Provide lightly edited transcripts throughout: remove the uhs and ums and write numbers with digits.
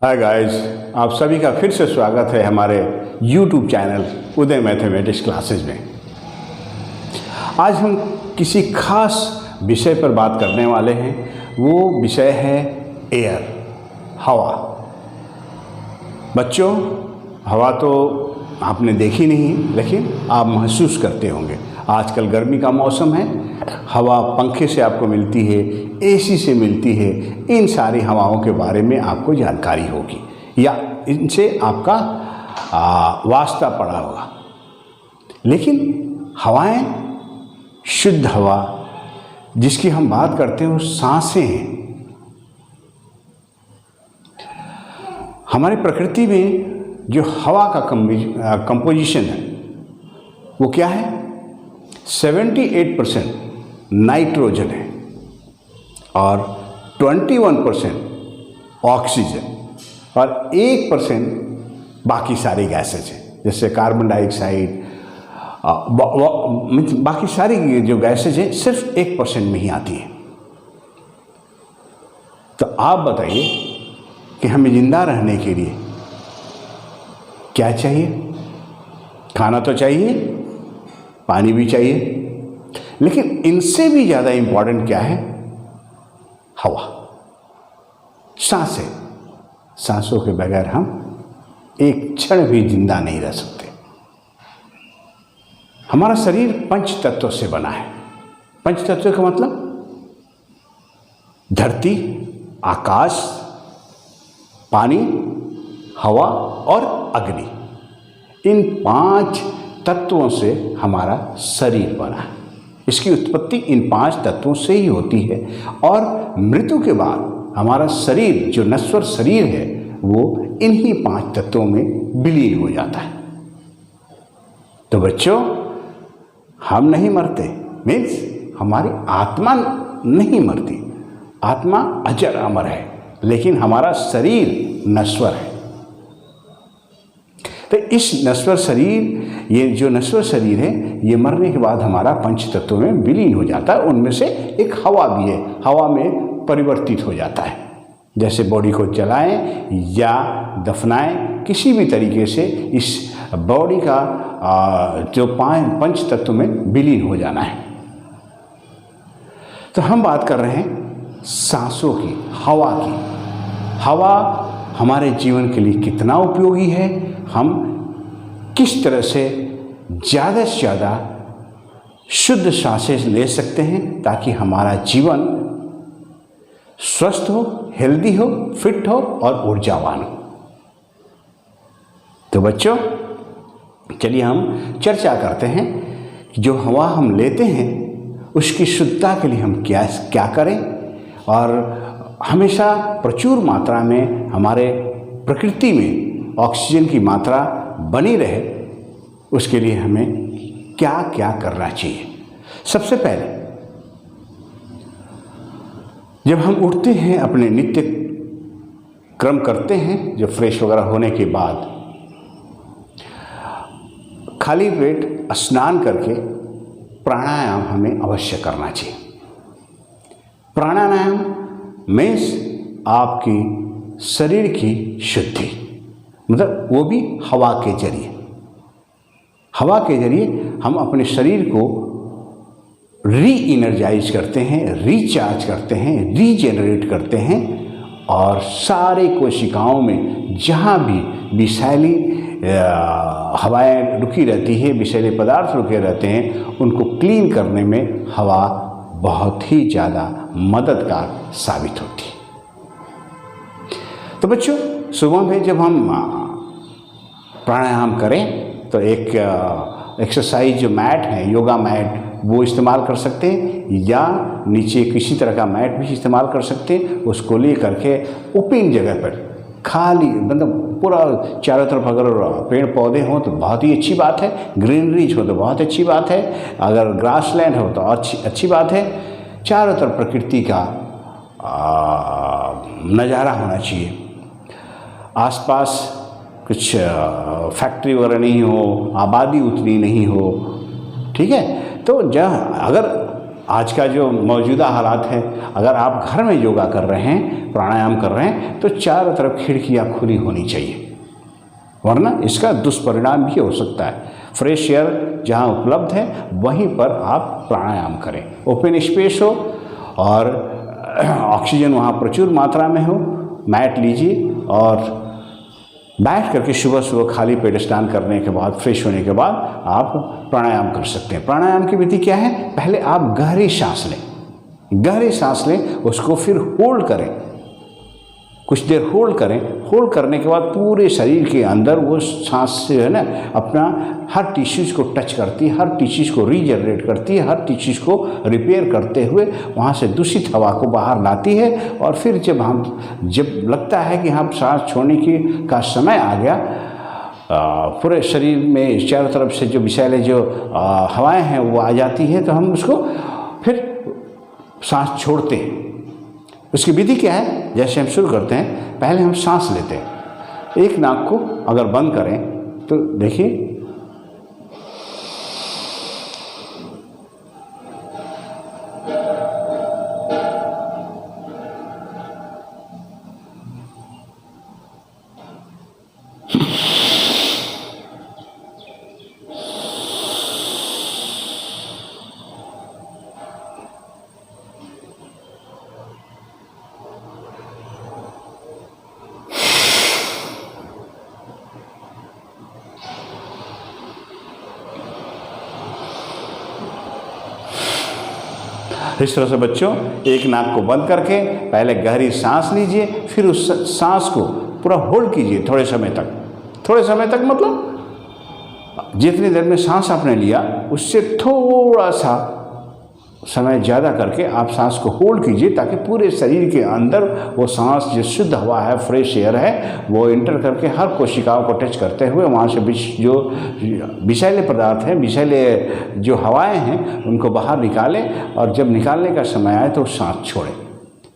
Hi guys, आप सभी का फिर से स्वागत है हमारे YouTube चैनल उदय मैथमेटिक्स क्लासेस में। आज हम किसी खास विषय पर बात करने वाले हैं। वो विषय है एयर, हवा। बच्चों, हवा तो आपने देखी नहीं, लेकिन आप महसूस करते होंगे। आजकल गर्मी का मौसम है, हवा पंखे से आपको मिलती है, एसी से मिलती है। इन सारी हवाओं के बारे में आपको जानकारी होगी या इनसे आपका वास्ता पड़ा होगा। लेकिन हवाएं, शुद्ध हवा जिसकी हम बात करते हैं, वो सांसें हैं। हमारी प्रकृति में जो हवा का कंपोजिशन है वो क्या है? 78% नाइट्रोजन है और 21% ऑक्सीजन और 1% बाकी सारी गैसेज हैं, जैसे कार्बन डाइऑक्साइड। बाकी सारी जो गैसेज हैं सिर्फ 1% में ही आती है। तो आप बताइए कि हमें जिंदा रहने के लिए क्या चाहिए? खाना तो चाहिए, पानी भी चाहिए, लेकिन इनसे भी ज़्यादा इम्पॉर्टेंट क्या है? हवा, सांसें। सांसों के बगैर हम एक क्षण भी जिंदा नहीं रह सकते। हमारा शरीर पंच तत्वों से बना है। पंच तत्व का मतलब धरती, आकाश, पानी, हवा और अग्नि। इन 5 तत्वों से हमारा शरीर बना है। इसकी उत्पत्ति इन 5 तत्वों से ही होती है और मृत्यु के बाद हमारा शरीर, जो नश्वर शरीर है, वो इन्हीं 5 तत्वों में विलीन हो जाता है। तो बच्चों, हम नहीं मरते, मीन्स हमारी आत्मा नहीं मरती। आत्मा अजर अमर है, लेकिन हमारा शरीर नश्वर है। तो इस नश्वर शरीर, ये जो नश्वर शरीर है, ये मरने के बाद हमारा पंच तत्वों में विलीन हो जाता है। उनमें से एक हवा भी है, हवा में परिवर्तित हो जाता है। जैसे बॉडी को जलाएं या दफनाएं, किसी भी तरीके से इस बॉडी का जो पंच तत्व में विलीन हो जाना है। तो हम बात कर रहे हैं सांसों की, हवा की। हवा हमारे जीवन के लिए कितना उपयोगी है, हम किस तरह से ज़्यादा शुद्ध सांसें ले सकते हैं ताकि हमारा जीवन स्वस्थ हो, हेल्दी हो, फिट हो और ऊर्जावान हो। तो बच्चों, चलिए हम चर्चा करते हैं कि जो हवा हम लेते हैं उसकी शुद्धता के लिए हम क्या करें और हमेशा प्रचुर मात्रा में हमारे प्रकृति में ऑक्सीजन की मात्रा बनी रहे, उसके लिए हमें क्या क्या करना चाहिए। सबसे पहले, जब हम उठते हैं, अपने नित्य क्रम करते हैं, जो फ्रेश वगैरह होने के बाद खाली पेट स्नान करके प्राणायाम हमें अवश्य करना चाहिए। प्राणायाम मीन्स आपकी शरीर की शुद्धि, मतलब वो भी हवा के जरिए। हवा के जरिए हम अपने शरीर को री एनर्जाइज करते हैं, रिचार्ज करते हैं, रीजेनरेट करते हैं और सारे कोशिकाओं में जहाँ भी विषैली हवाएं रुकी रहती है, विषैले पदार्थ रुके रहते हैं, उनको क्लीन करने में हवा बहुत ही ज़्यादा मददगार साबित होती है। तो बच्चों, सुबह में जब हम प्राणायाम करें तो एक एक्सरसाइज जो मैट है, योगा मैट, वो इस्तेमाल कर सकते हैं या नीचे किसी तरह का मैट भी इस्तेमाल कर सकते हैं। उसको ले करके ओपन जगह पर, खाली, मतलब पूरा चारों तरफ अगर पेड़ पौधे हों तो बहुत ही अच्छी बात है, ग्रीनरीज हो तो बहुत अच्छी बात है, अगर ग्रासलैंड हो तो अच्छी बात है। चारों तरफ प्रकृति का नज़ारा होना चाहिए। आसपास कुछ फैक्ट्री वगैरह नहीं हो, आबादी उतनी नहीं हो, ठीक है। तो अगर आज का जो मौजूदा हालात है, अगर आप घर में योगा कर रहे हैं, प्राणायाम कर रहे हैं, तो चारों तरफ खिड़कियाँ खुली होनी चाहिए, वरना इसका दुष्परिणाम भी हो सकता है। फ्रेश एयर जहाँ उपलब्ध है वहीं पर आप प्राणायाम करें, ओपन स्पेस हो और ऑक्सीजन वहाँ प्रचुर मात्रा में हो। मैट लीजिए और बैठ करके सुबह सुबह खाली पेट स्नान करने के बाद, फ्रेश होने के बाद आप प्राणायाम कर सकते हैं। प्राणायाम की विधि क्या है? पहले आप गहरी सांस लें, गहरी सांस लें, उसको फिर होल्ड करें, कुछ देर होल्ड करें। होल्ड करने के बाद पूरे शरीर के अंदर वो सांस से है ना अपना हर टिश्यूज़ को टच करती है, हर टिश्यूज़ को रीजनरेट करती है, हर टिश्यूज़ को रिपेयर करते हुए वहाँ से दूषित हवा को बाहर लाती है। और फिर जब लगता है कि हम सांस छोड़ने का समय आ गया, पूरे शरीर में चारों तरफ से जो विषैले जो हवाएं हैं वो आ जाती है, तो हम उसको फिर सांस छोड़ते हैं। उसकी विधि क्या है? जैसे हम शुरू करते हैं, पहले हम सांस लेते हैं, एक नाक को अगर बंद करें तो देखिए इस तरह से बच्चों एक नाक को बंद करके पहले गहरी सांस लीजिए, फिर उस सांस को पूरा होल्ड कीजिए थोड़े समय तक। थोड़े समय तक मतलब जितनी देर में सांस आपने लिया उससे थोड़ा सा समय ज़्यादा करके आप सांस को होल्ड कीजिए, ताकि पूरे शरीर के अंदर वो सांस जो शुद्ध हवा है, फ्रेश एयर है, वो इंटर करके हर कोशिकाओं को टच करते हुए वहाँ से जो विषैले पदार्थ हैं, विषैले जो हवाएं हैं, उनको बाहर निकालें। और जब निकालने का समय आए तो सांस छोड़ें।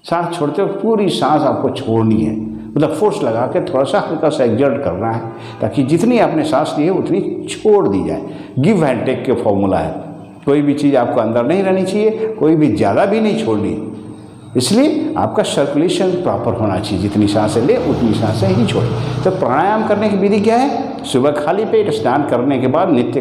सांस छोड़ते वक्त पूरी सांस आपको छोड़नी है, मतलब फोर्स लगा के थोड़ा सा हल्का सा एग्जर्ट करना है, ताकि जितनी आपने सांस ली है उतनी छोड़ दी जाए। गिव एंड टेक के फॉर्मूला है, कोई भी चीज़ आपको अंदर नहीं रहनी चाहिए, कोई भी ज़्यादा भी नहीं छोड़नी। इसलिए आपका सर्कुलेशन प्रॉपर होना चाहिए, जितनी सांसें ले उतनी सांसें ही छोड़ें। तो प्राणायाम करने की विधि क्या है? सुबह खाली पेट स्नान करने के बाद नित्य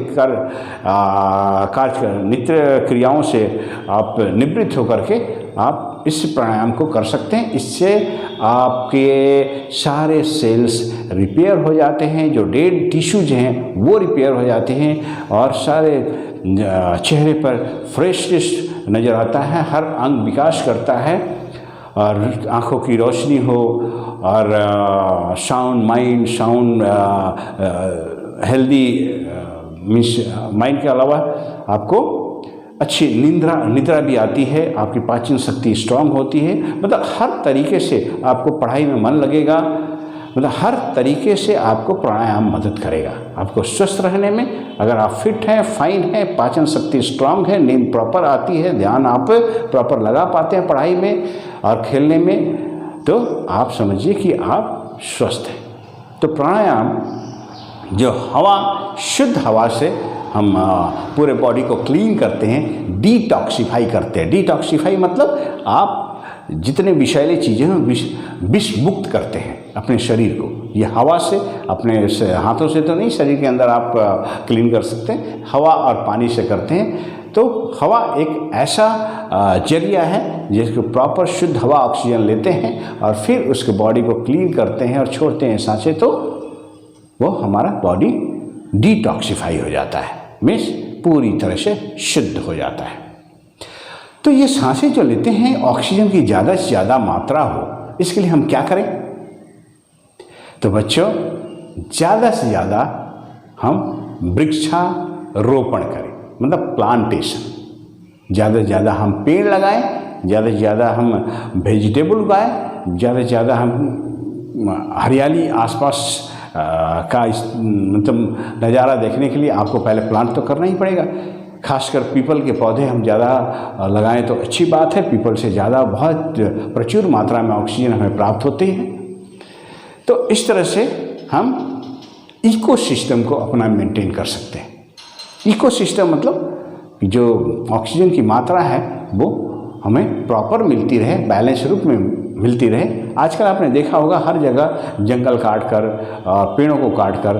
क्रियाओं से आप निवृत्त होकर के आप इस प्राणायाम को कर सकते हैं। इससे आपके सारे सेल्स रिपेयर हो जाते हैं, जो डेड टिश्यूज हैं वो रिपेयर हो जाते हैं, और सारे चेहरे पर फ्रेशनेस नज़र आता है, हर अंग विकास करता है, और आँखों की रोशनी हो, और साउंड हेल्दी मीन्स माइंड के अलावा आपको अच्छी निद्रा भी आती है, आपकी पाचन शक्ति स्ट्रांग होती है। मतलब हर तरीके से आपको पढ़ाई में मन लगेगा, मतलब हर तरीके से आपको प्राणायाम मदद करेगा आपको स्वस्थ रहने में। अगर आप फिट हैं, फाइन हैं, पाचन शक्ति स्ट्रांग है, नींद प्रॉपर आती है, ध्यान आप प्रॉपर लगा पाते हैं पढ़ाई में और खेलने में, तो आप समझिए कि आप स्वस्थ हैं। तो प्राणायाम जो हवा, शुद्ध हवा से हम पूरे बॉडी को क्लीन करते हैं, डिटॉक्सिफाई करते हैं। डिटॉक्सिफाई मतलब आप जितने विषैली चीज़ें हैं विष मुक्त करते हैं अपने शरीर को। ये हवा से, अपने हाथों से तो नहीं, शरीर के अंदर आप क्लीन कर सकते हैं, हवा और पानी से करते हैं। तो हवा एक ऐसा जरिया है जिसको प्रॉपर शुद्ध हवा ऑक्सीजन लेते हैं और फिर उसके बॉडी को क्लीन करते हैं और छोड़ते हैं सांसें, तो वो हमारा बॉडी डिटॉक्सिफाई हो जाता है, मीन्स पूरी तरह से शुद्ध हो जाता है। तो ये सांसें जो लेते हैं, ऑक्सीजन की ज़्यादा से ज़्यादा मात्रा हो, इसके लिए हम क्या करें? तो बच्चों, ज़्यादा से ज़्यादा हम वृक्षारोपण करें, मतलब प्लांटेशन। ज़्यादा से ज़्यादा हम पेड़ लगाएं, ज़्यादा से ज़्यादा हम वेजिटेबल उगाएं, ज़्यादा से ज़्यादा हम हरियाली आसपास का मतलब नज़ारा देखने के लिए आपको पहले प्लांट तो करना ही पड़ेगा। खासकर पीपल के पौधे हम ज़्यादा लगाएं तो अच्छी बात है। पीपल से ज़्यादा बहुत प्रचुर मात्रा में ऑक्सीजन हमें प्राप्त होती है। तो इस तरह से हम इकोसिस्टम को अपना मेंटेन कर सकते हैं। इकोसिस्टम मतलब जो ऑक्सीजन की मात्रा है वो हमें प्रॉपर मिलती रहे, बैलेंस रूप में मिलती रहे। आजकल आपने देखा होगा हर जगह जंगल काट कर और पेड़ों को काट कर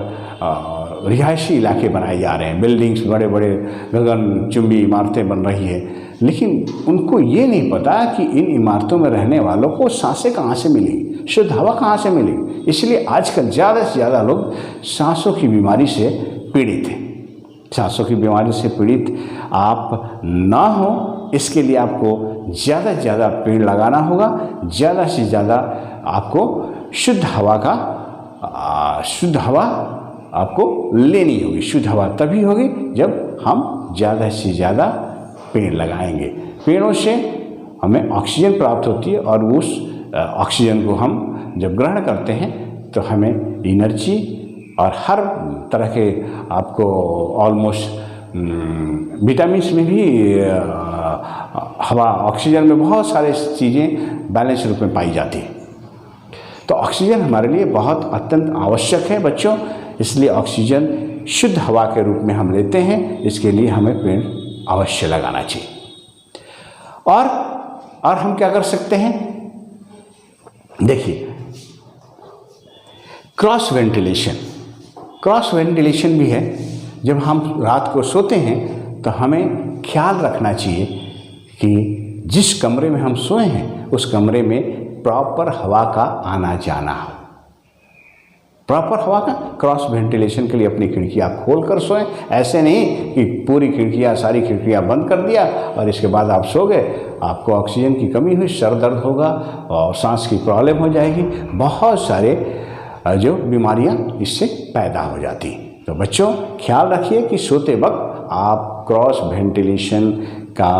रिहायशी इलाके बनाए जा रहे हैं, बिल्डिंग्स बड़े बड़े गगनचुंबी इमारतें बन रही है, लेकिन उनको ये नहीं पता कि इन इमारतों में रहने वालों को सांसें कहाँ से मिलेंगी, शुद्ध हवा कहाँ से मिलेगी। इसलिए आजकल ज़्यादा से ज़्यादा लोग सांसों की बीमारी से पीड़ित हैं। सांसों की बीमारी से पीड़ित आप ना हो, इसके लिए आपको ज़्यादा से ज़्यादा पेड़ लगाना होगा, ज़्यादा से ज़्यादा आपको शुद्ध हवा आपको लेनी होगी। शुद्ध हवा तभी होगी जब हम ज़्यादा से ज़्यादा पेड़ लगाएंगे। पेड़ों से हमें ऑक्सीजन प्राप्त होती है और उस ऑक्सीजन को हम जब ग्रहण करते हैं तो हमें एनर्जी और हर तरह के आपको ऑलमोस्ट विटामिन्स में भी हवा ऑक्सीजन में बहुत सारे चीज़ें बैलेंस रूप में पाई जाती हैं। तो ऑक्सीजन हमारे लिए बहुत अत्यंत आवश्यक है बच्चों, इसलिए ऑक्सीजन शुद्ध हवा के रूप में हम लेते हैं। इसके लिए हमें पेड़ अवश्य लगाना चाहिए। और हम क्या कर सकते हैं, देखिए क्रॉस वेंटिलेशन भी है। जब हम रात को सोते हैं तो हमें ख्याल रखना चाहिए कि जिस कमरे में हम सोए हैं उस कमरे में प्रॉपर हवा का आना जाना हो। प्रॉपर हवा का क्रॉस वेंटिलेशन के लिए अपनी खिड़कियाँ खोल कर सोएं। ऐसे नहीं कि पूरी सारी खिड़कियाँ बंद कर दिया और इसके बाद आप सो गए, आपको ऑक्सीजन की कमी हुई, सर दर्द होगा और सांस की प्रॉब्लम हो जाएगी, बहुत सारे जो बीमारियां इससे पैदा हो जाती। तो बच्चों ख्याल रखिए कि सोते वक्त आप क्रॉस वेंटिलेशन का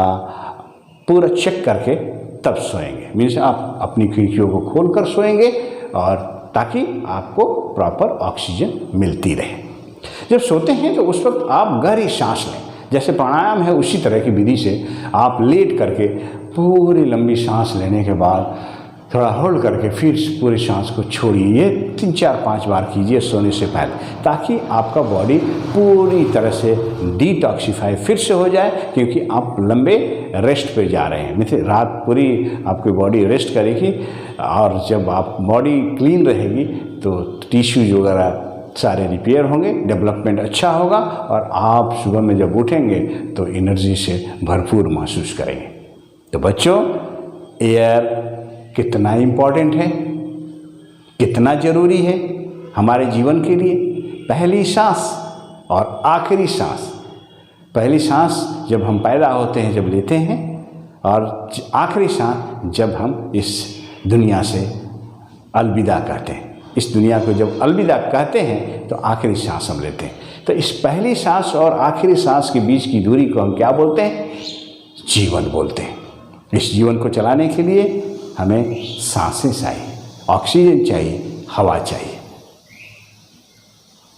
पूरा चेक करके तब सोएंगे। मीन्स आप अपनी खिड़कियों को खोल कर सोएंगे और ताकि आपको प्रॉपर ऑक्सीजन मिलती रहे। जब सोते हैं तो उस वक्त आप गहरी सांस लें, जैसे प्राणायाम है उसी तरह की विधि से आप लेट करके पूरी लंबी सांस लेने के बाद थोड़ा होल्ड करके फिर पूरी सांस को छोड़िए। ये 3-4-5 बार कीजिए सोने से पहले, ताकि आपका बॉडी पूरी तरह से डिटॉक्सिफाई फिर से हो जाए, क्योंकि आप लंबे रेस्ट पे जा रहे हैं। मतलब रात पूरी आपकी बॉडी रेस्ट करेगी और जब आप बॉडी क्लीन रहेगी तो टिश्यूज वगैरह सारे रिपेयर होंगे, डेवलपमेंट अच्छा होगा और आप सुबह में जब उठेंगे तो एनर्जी से भरपूर महसूस करेंगे। तो बच्चों एयर कितना इम्पोर्टेंट है, कितना ज़रूरी है हमारे जीवन के लिए। पहली सांस और आखिरी सांस, पहली सांस जब हम पैदा होते हैं जब लेते हैं, और आखिरी सांस जब हम इस दुनिया से अलविदा कहते हैं। इस दुनिया को जब अलविदा कहते हैं तो आखिरी सांस हम लेते हैं। तो इस पहली सांस और आखिरी सांस के बीच की दूरी को हम क्या बोलते हैं, जीवन बोलते हैं। इस जीवन को चलाने के लिए हमें सांसें चाहिए, ऑक्सीजन चाहिए, हवा चाहिए।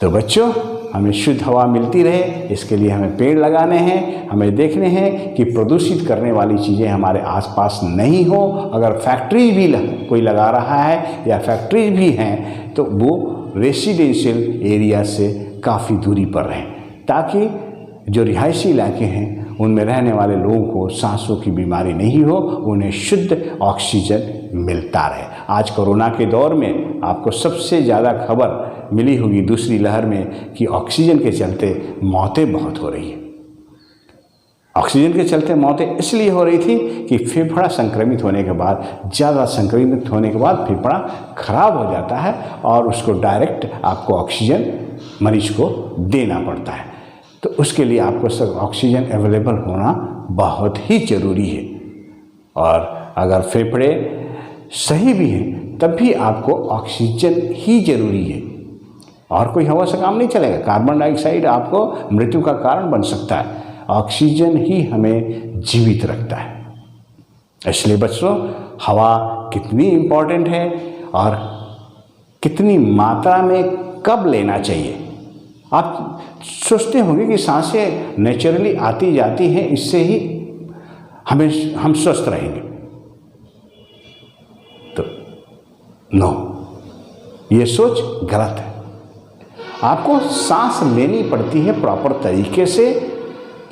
तो बच्चों हमें शुद्ध हवा मिलती रहे, इसके लिए हमें पेड़ लगाने हैं। हमें देखने हैं कि प्रदूषित करने वाली चीज़ें हमारे आसपास नहीं हो। अगर फैक्ट्री भी कोई लगा रहा है या फैक्ट्री भी हैं तो वो रेसिडेंशियल एरिया से काफ़ी दूरी पर रहें, ताकि जो रिहायशी इलाके हैं उनमें रहने वाले लोगों को सांसों की बीमारी नहीं हो, उन्हें शुद्ध ऑक्सीजन मिलता रहे। आज कोरोना के दौर में आपको सबसे ज़्यादा खबर मिली होगी दूसरी लहर में कि ऑक्सीजन के चलते मौतें बहुत हो रही हैं। ऑक्सीजन के चलते मौतें इसलिए हो रही थी कि फेफड़ा संक्रमित होने के बाद, ज़्यादा संक्रमित होने के बाद फेफड़ा खराब हो जाता है और उसको डायरेक्ट आपको ऑक्सीजन मरीज को देना पड़ता है। तो उसके लिए आपको सब ऑक्सीजन अवेलेबल होना बहुत ही ज़रूरी है। और अगर फेफड़े सही भी हैं तब भी आपको ऑक्सीजन ही ज़रूरी है, और कोई हवा से काम नहीं चलेगा। कार्बन डाइऑक्साइड आपको मृत्यु का कारण बन सकता है, ऑक्सीजन ही हमें जीवित रखता है। इसलिए बच्चों हवा कितनी इम्पोर्टेंट है और कितनी मात्रा में कब लेना चाहिए। आप सोचते होंगे कि सांसें नेचुरली आती जाती हैं, इससे ही हम स्वस्थ रहेंगे। तो नो, ये सोच गलत है। आपको सांस लेनी पड़ती है प्रॉपर तरीके से,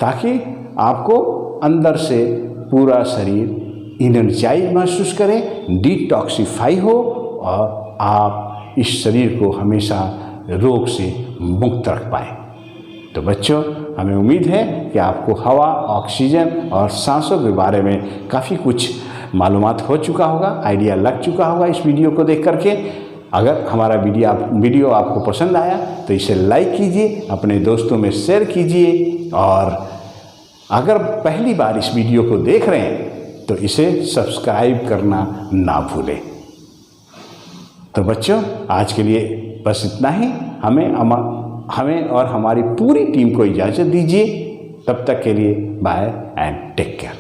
ताकि आपको अंदर से पूरा शरीर एनर्जाइज महसूस करें, डिटॉक्सिफाई हो और आप इस शरीर को हमेशा रोग से मुक्त रख पाएँ। तो बच्चों, हमें उम्मीद है कि आपको हवा, ऑक्सीजन और सांसों के बारे में काफ़ी कुछ मालूमात हो चुका होगा, आइडिया लग चुका होगा इस वीडियो को देख करके। अगर हमारा वीडियो आपको पसंद आया तो इसे लाइक कीजिए, अपने दोस्तों में शेयर कीजिए और अगर पहली बार इस वीडियो को देख रहे हैं तो इसे सब्सक्राइब करना ना भूलें। तो बच्चों, आज के लिए बस इतना ही। हमें और हमारी पूरी टीम को इजाज़त दीजिए। तब तक के लिए बाय एंड टेक केयर।